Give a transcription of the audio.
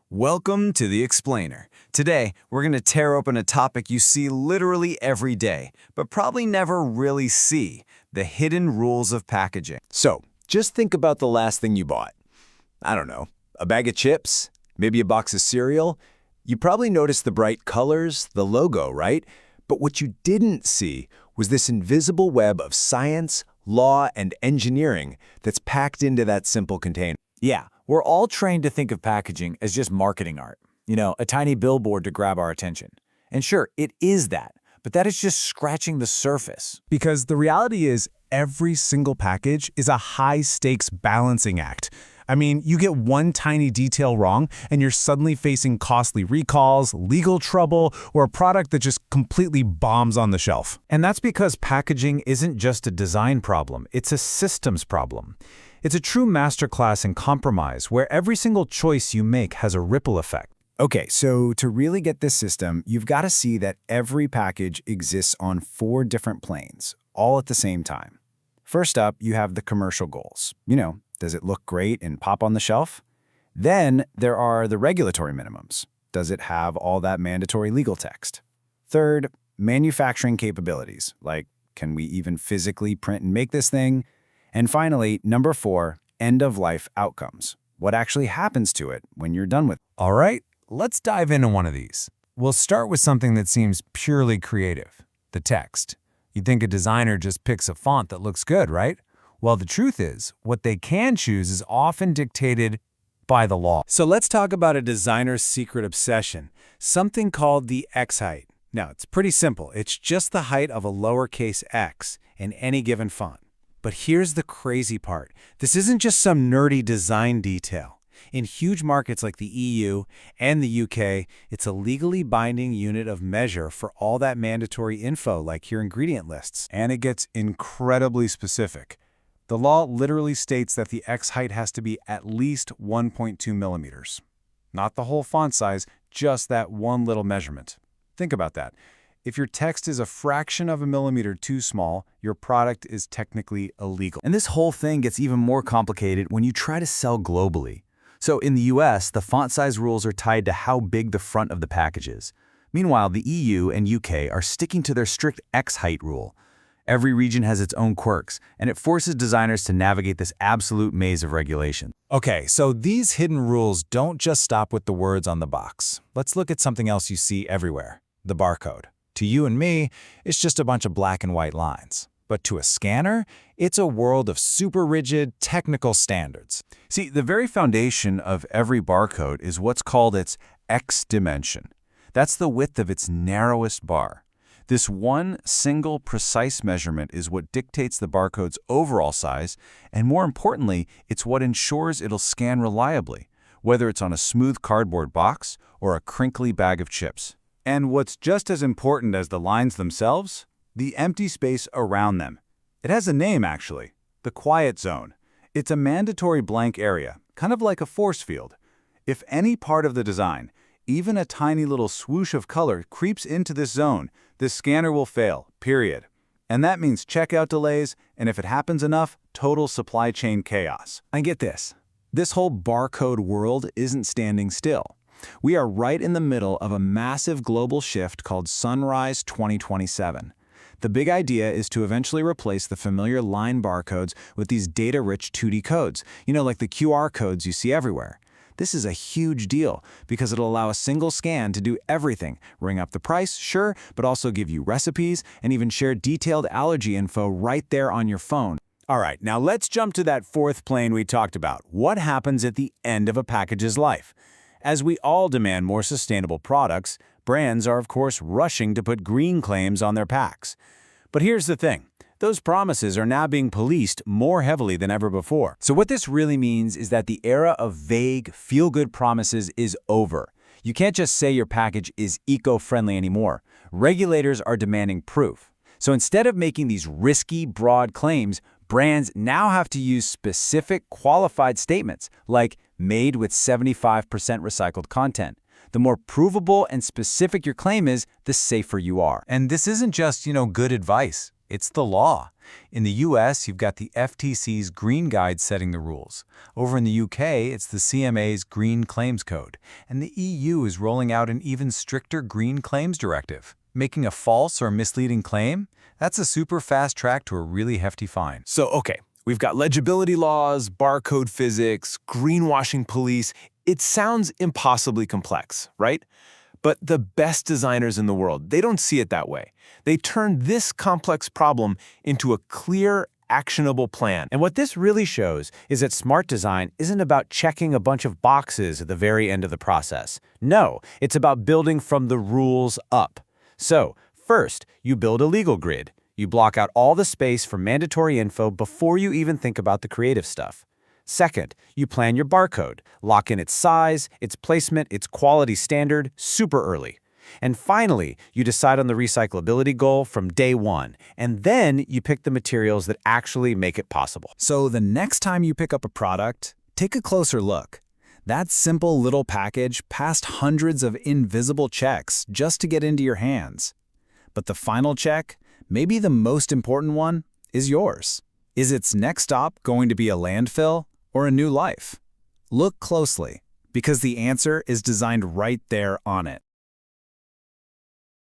Welcome to The Explainer. Today, we're going to tear open a topic you see literally every day, but probably never really see: the hidden rules of packaging. So, just think about the last thing you bought. I don't know, a bag of chips, maybe a box of cereal. You probably noticed the bright colors, the logo, right? But what you didn't see was this invisible web of science, law, and engineering that's packed into that simple container. Yeah, we're all trained to think of packaging as just marketing art. A tiny billboard to grab our attention. And sure, it is that, but that is just scratching the surface. Because the reality is, every single package is a high-stakes balancing act. I mean, you get one tiny detail wrong, and you're suddenly facing costly recalls, legal trouble, or a product that just completely bombs on the shelf. And that's because packaging isn't just a design problem, it's a systems problem. It's a true masterclass in compromise, where every single choice you make has a ripple effect. Okay, so to really get this system, you've got to see that every package exists on 4 different planes, all at the same time. First up, you have the commercial goals. Does it look great and pop on the shelf? Then there are the regulatory minimums. Does it have all that mandatory legal text? Third, manufacturing capabilities, like can we even physically print and make this thing? And finally, number 4, end-of-life outcomes. What actually happens to it when you're done with it? All right, let's dive into one of these. We'll start with something that seems purely creative: the text. You'd think a designer just picks a font that looks good, right? Well, the truth is, what they can choose is often dictated by the law. So let's talk about a designer's secret obsession, something called the X height. Now, it's pretty simple. It's just the height of a lowercase x in any given font. But here's the crazy part. This isn't just some nerdy design detail. In huge markets like the EU and the UK, it's a legally binding unit of measure for all that mandatory info, like your ingredient lists. And it gets incredibly specific. The law literally states that the X height has to be at least 1.2 millimeters. Not the whole font size, just that one little measurement. Think about that. If your text is a fraction of a millimeter too small, your product is technically illegal. And this whole thing gets even more complicated when you try to sell globally. So in the US, the font size rules are tied to how big the front of the package is. Meanwhile, the EU and UK are sticking to their strict X height rule. Every region has its own quirks, and it forces designers to navigate this absolute maze of regulation. Okay, so these hidden rules don't just stop with the words on the box. Let's look at something else you see everywhere: the barcode. To you and me, it's just a bunch of black and white lines. But to a scanner, it's a world of super rigid, technical standards. See, the very foundation of every barcode is what's called its X dimension. That's the width of its narrowest bar. This one single precise measurement is what dictates the barcode's overall size, and more importantly, it's what ensures it'll scan reliably, whether it's on a smooth cardboard box or a crinkly bag of chips. And what's just as important as the lines themselves? The empty space around them. It has a name, actually: the quiet zone. It's a mandatory blank area, kind of like a force field. If any part of the design, even a tiny little swoosh of color, creeps into this zone, this scanner will fail, period. And that means checkout delays, and if it happens enough, total supply chain chaos. And get this. This whole barcode world isn't standing still. We are right in the middle of a massive global shift called Sunrise 2027. The big idea is to eventually replace the familiar line barcodes with these data-rich 2D codes, like the QR codes you see everywhere. This is a huge deal because it'll allow a single scan to do everything: ring up the price, sure, but also give you recipes and even share detailed allergy info right there on your phone. All right, now let's jump to that 4th plane we talked about. What happens at the end of a package's life? As we all demand more sustainable products, brands are of course rushing to put green claims on their packs. But here's the thing. Those promises are now being policed more heavily than ever before. So what this really means is that the era of vague, feel-good promises is over. You can't just say your package is eco-friendly anymore. Regulators are demanding proof. So instead of making these risky, broad claims, brands now have to use specific, qualified statements, like made with 75% recycled content. The more provable and specific your claim is, the safer you are. And this isn't just, good advice. It's the law. In the US, you've got the FTC's Green Guide setting the rules. Over in the UK, it's the CMA's Green Claims Code. And the EU is rolling out an even stricter Green Claims Directive. Making a false or misleading claim? That's a super fast track to a really hefty fine. So, okay, we've got legibility laws, barcode physics, greenwashing police. It sounds impossibly complex, right? But the best designers in the world, they don't see it that way. They turn this complex problem into a clear, actionable plan. And what this really shows is that smart design isn't about checking a bunch of boxes at the very end of the process. No, it's about building from the rules up. So, first, you build a legal grid. You block out all the space for mandatory info before you even think about the creative stuff. Second, you plan your barcode, lock in its size, its placement, its quality standard super early. And finally, you decide on the recyclability goal from day one, and then you pick the materials that actually make it possible. So the next time you pick up a product, take a closer look. That simple little package passed hundreds of invisible checks just to get into your hands. But the final check, maybe the most important one, is yours. Is its next stop going to be a landfill or a new life? Look closely, because the answer is designed right there on it.